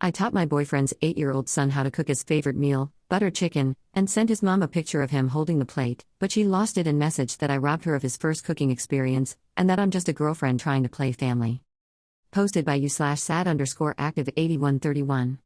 I taught my boyfriend's 8-year-old son how to cook his favorite meal, butter chicken, and sent his mom a picture of him holding the plate, but she lost it and messaged that I robbed her of his first cooking experience, and that I'm just a girlfriend trying to play family. Posted by you/sad_active8131.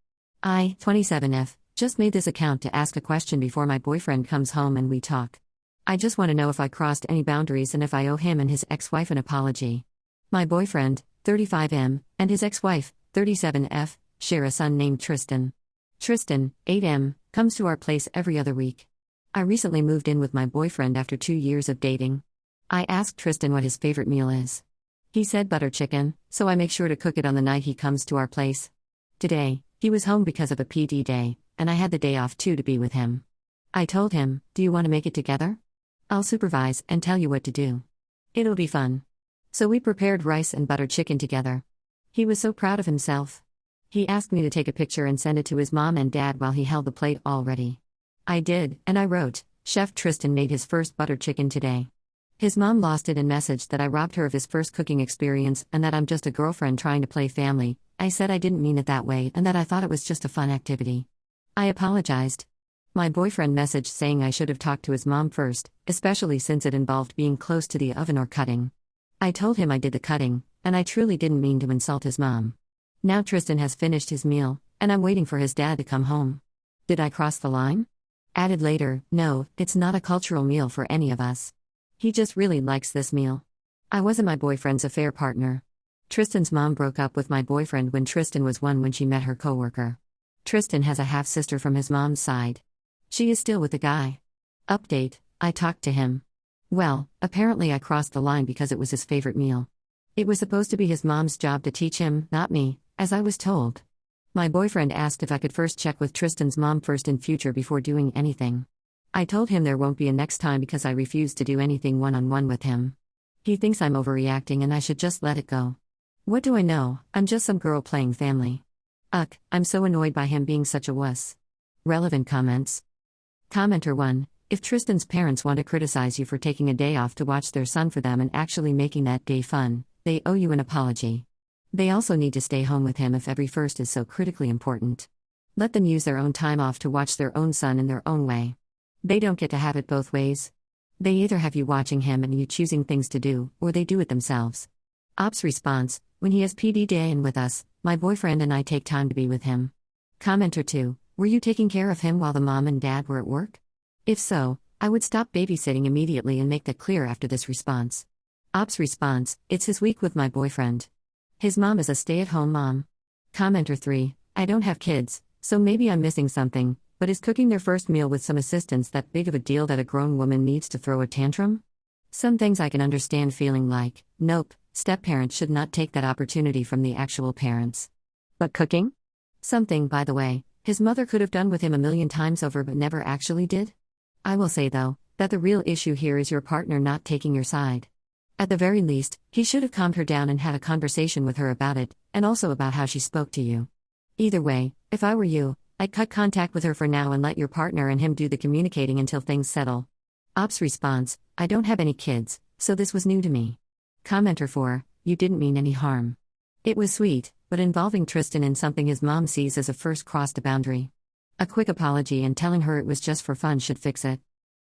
I, 27F, just made this account to ask a question before my boyfriend comes home and we talk. I just want to know if I crossed any boundaries and if I owe him and his ex-wife an apology. My boyfriend, 35M, and his ex-wife, 37F, share a son named Tristan. Tristan, 8M, comes to our place every other week. I recently moved in with my boyfriend after 2 years of dating. I asked Tristan what his favorite meal is. He said butter chicken, so I make sure to cook it on the night he comes to our place. Today, he was home because of a PD day, and I had the day off too to be with him. I told him, "Do you want to make it together? I'll supervise and tell you what to do. It'll be fun." So we prepared rice and butter chicken together. He was so proud of himself. He asked me to take a picture and send it to his mom and dad while he held the plate all ready. I did, and I wrote, "Chef Tristan made his first butter chicken today." His mom lost it and messaged that I robbed her of his first cooking experience and that I'm just a girlfriend trying to play family. I said I didn't mean it that way and that I thought it was just a fun activity. I apologized. My boyfriend messaged saying I should have talked to his mom first, especially since it involved being close to the oven or cutting. I told him I did the cutting, and I truly didn't mean to insult his mom. Now Tristan has finished his meal, and I'm waiting for his dad to come home. Did I cross the line? Added later, no, it's not a cultural meal for any of us. He just really likes this meal. I wasn't my boyfriend's affair partner. Tristan's mom broke up with my boyfriend when Tristan was 1 when she met her coworker. Tristan has a half-sister from his mom's side. She is still with the guy. Update, I talked to him. Well, apparently I crossed the line because it was his favorite meal. It was supposed to be his mom's job to teach him, not me, as I was told. My boyfriend asked if I could first check with Tristan's mom first in future before doing anything. I told him there won't be a next time because I refused to do anything one-on-one with him. He thinks I'm overreacting and I should just let it go. What do I know? I'm just some girl playing family. I'm so annoyed by him being such a wuss. Relevant comments. Commenter 1. If Tristan's parents want to criticize you for taking a day off to watch their son for them and actually making that day fun, they owe you an apology. They also need to stay home with him if every first is so critically important. Let them use their own time off to watch their own son in their own way. They don't get to have it both ways. They either have you watching him and you choosing things to do, or they do it themselves. Ops response, when he has PD day and with us, my boyfriend and I take time to be with him. Commenter 2, were you taking care of him while the mom and dad were at work? If so, I would stop babysitting immediately and make that clear after this response. Ops response, it's his week with my boyfriend. His mom is a stay-at-home mom. Commenter 3, I don't have kids, so maybe I'm missing something, but is cooking their first meal with some assistance that big of a deal that a grown woman needs to throw a tantrum? Some things I can understand feeling like, nope, step-parents should not take that opportunity from the actual parents. But cooking? Something, by the way, his mother could have done with him a million times over but never actually did? I will say though, that the real issue here is your partner not taking your side. At the very least, he should have calmed her down and had a conversation with her about it, and also about how she spoke to you. Either way, if I were you, I'd cut contact with her for now and let your partner and him do the communicating until things settle. Ops response, I don't have any kids, so this was new to me. Commenter 4, you didn't mean any harm. It was sweet, but involving Tristan in something his mom sees as a first crossed a boundary. A quick apology and telling her it was just for fun should fix it.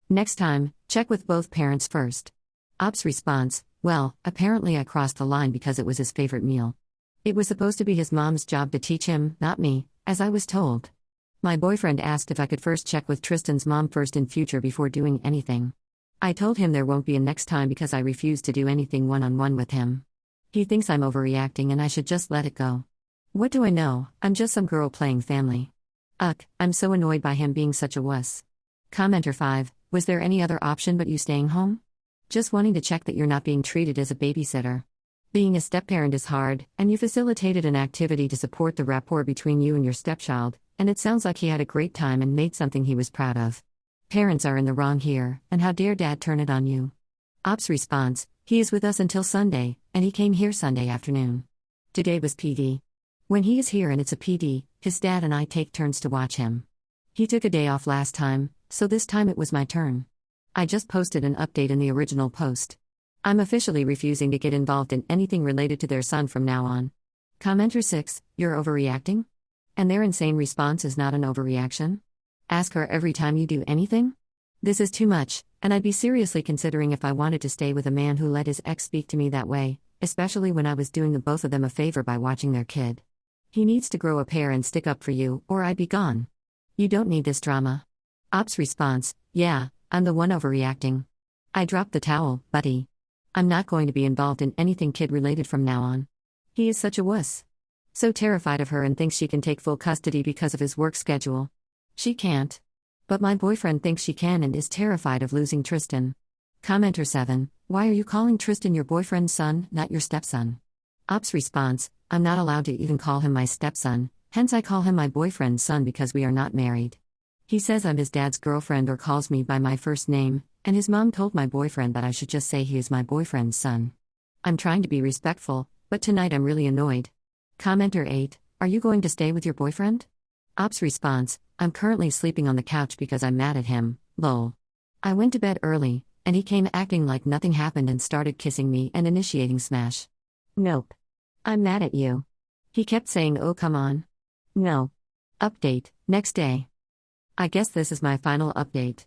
Next time, check with both parents first. Ops response, well, apparently I crossed the line because it was his favorite meal. It was supposed to be his mom's job to teach him, not me, as I was told. My boyfriend asked if I could first check with Tristan's mom first in future before doing anything. I told him there won't be a next time because I refused to do anything one-on-one with him. He thinks I'm overreacting and I should just let it go. What do I know? I'm just some girl playing family. I'm so annoyed by him being such a wuss. Commenter 5, was there any other option but you staying home? Just wanting to check that you're not being treated as a babysitter. Being a step-parent is hard, and you facilitated an activity to support the rapport between you and your stepchild, and it sounds like he had a great time and made something he was proud of. Parents are in the wrong here, and how dare dad turn it on you? Ops response, he is with us until Sunday, and he came here Sunday afternoon. Today was PD. When he is here and it's a PD, his dad and I take turns to watch him. He took a day off last time, so this time it was my turn. I just posted an update in the original post. I'm officially refusing to get involved in anything related to their son from now on. Commenter 6, you're overreacting? And their insane response is not an overreaction? Ask her every time you do anything? This is too much, and I'd be seriously considering if I wanted to stay with a man who let his ex speak to me that way, especially when I was doing the both of them a favor by watching their kid. He needs to grow a pair and stick up for you, or I'd be gone. You don't need this drama. Op's response: yeah, I'm the one overreacting. I dropped the towel, buddy. I'm not going to be involved in anything kid-related from now on. He is such a wuss. So terrified of her and thinks she can take full custody because of his work schedule. She can't. But my boyfriend thinks she can and is terrified of losing Tristan. Commenter 7: why are you calling Tristan your boyfriend's son, not your stepson? Op's response: I'm not allowed to even call him my stepson, hence I call him my boyfriend's son because we are not married. He says I'm his dad's girlfriend or calls me by my first name, and his mom told my boyfriend that I should just say he is my boyfriend's son. I'm trying to be respectful, but tonight I'm really annoyed. Commenter 8: are you going to stay with your boyfriend? Op's response: I'm currently sleeping on the couch because I'm mad at him, lol. I went to bed early, and he came acting like nothing happened and started kissing me and initiating smash. Nope. I'm mad at you. He kept saying, oh come on. No. Update, next day. I guess this is my final update.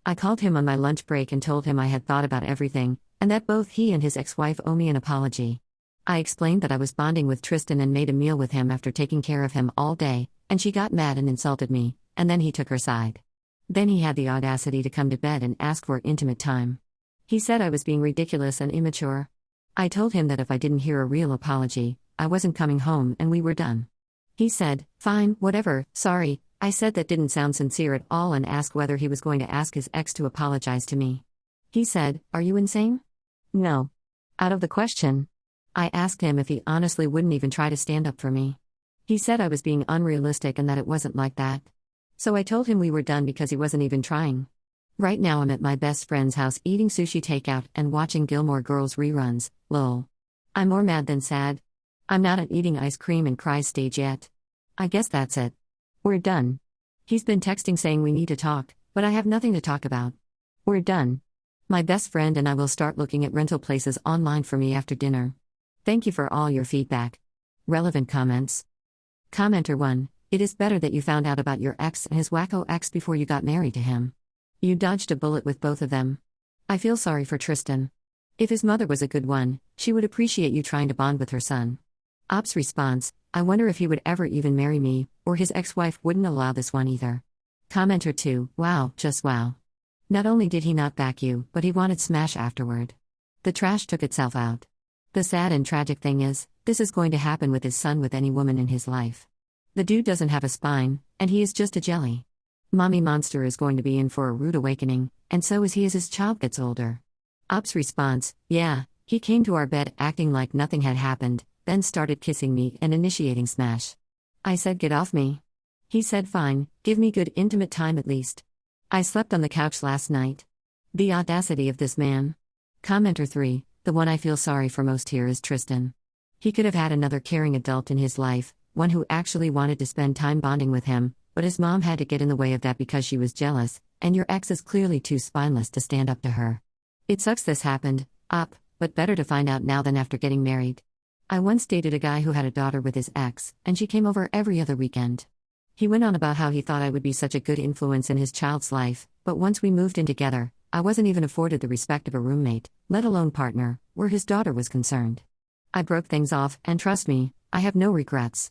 I called him on my lunch break and told him I had thought about everything, and that both he and his ex-wife owe me an apology. I explained that I was bonding with Tristan and made a meal with him after taking care of him all day, and she got mad and insulted me, and then he took her side. Then he had the audacity to come to bed and ask for intimate time. He said I was being ridiculous and immature. I told him that if I didn't hear a real apology, I wasn't coming home and we were done. He said, fine, whatever, sorry. I said that didn't sound sincere at all and asked whether he was going to ask his ex to apologize to me. He said, are you insane? No. Out of the question. I asked him if he honestly wouldn't even try to stand up for me. He said I was being unrealistic and that it wasn't like that. So I told him we were done because he wasn't even trying. Right now I'm at my best friend's house eating sushi takeout and watching Gilmore Girls reruns, lol. I'm more mad than sad. I'm not at eating ice cream and cries stage yet. I guess that's it. We're done. He's been texting saying we need to talk, but I have nothing to talk about. We're done. My best friend and I will start looking at rental places online for me after dinner. Thank you for all your feedback. Relevant comments. Commenter 1: it is better that you found out about your ex and his wacko ex before you got married to him. You dodged a bullet with both of them. I feel sorry for Tristan. If his mother was a good one, she would appreciate you trying to bond with her son. Op's response: I wonder if he would ever even marry me, or his ex-wife wouldn't allow this one either. Commenter 2: wow, just wow. Not only did he not back you, but he wanted smash afterward. The trash took itself out. The sad and tragic thing is, this is going to happen with his son with any woman in his life. The dude doesn't have a spine, and he is just a jelly. Mommy Monster is going to be in for a rude awakening, and so is he as his child gets older. Op's response: yeah, he came to our bed acting like nothing had happened, then started kissing me and initiating smash. I said get off me. He said fine, give me good intimate time at least. I slept on the couch last night. The audacity of this man. Commenter 3: the one I feel sorry for most here is Tristan. He could have had another caring adult in his life, one who actually wanted to spend time bonding with him, but his mom had to get in the way of that because she was jealous, and your ex is clearly too spineless to stand up to her. It sucks this happened, Op, but better to find out now than after getting married. I once dated a guy who had a daughter with his ex, and she came over every other weekend. He went on about how he thought I would be such a good influence in his child's life, but once we moved in together, I wasn't even afforded the respect of a roommate, let alone partner, where his daughter was concerned. I broke things off, and trust me, I have no regrets.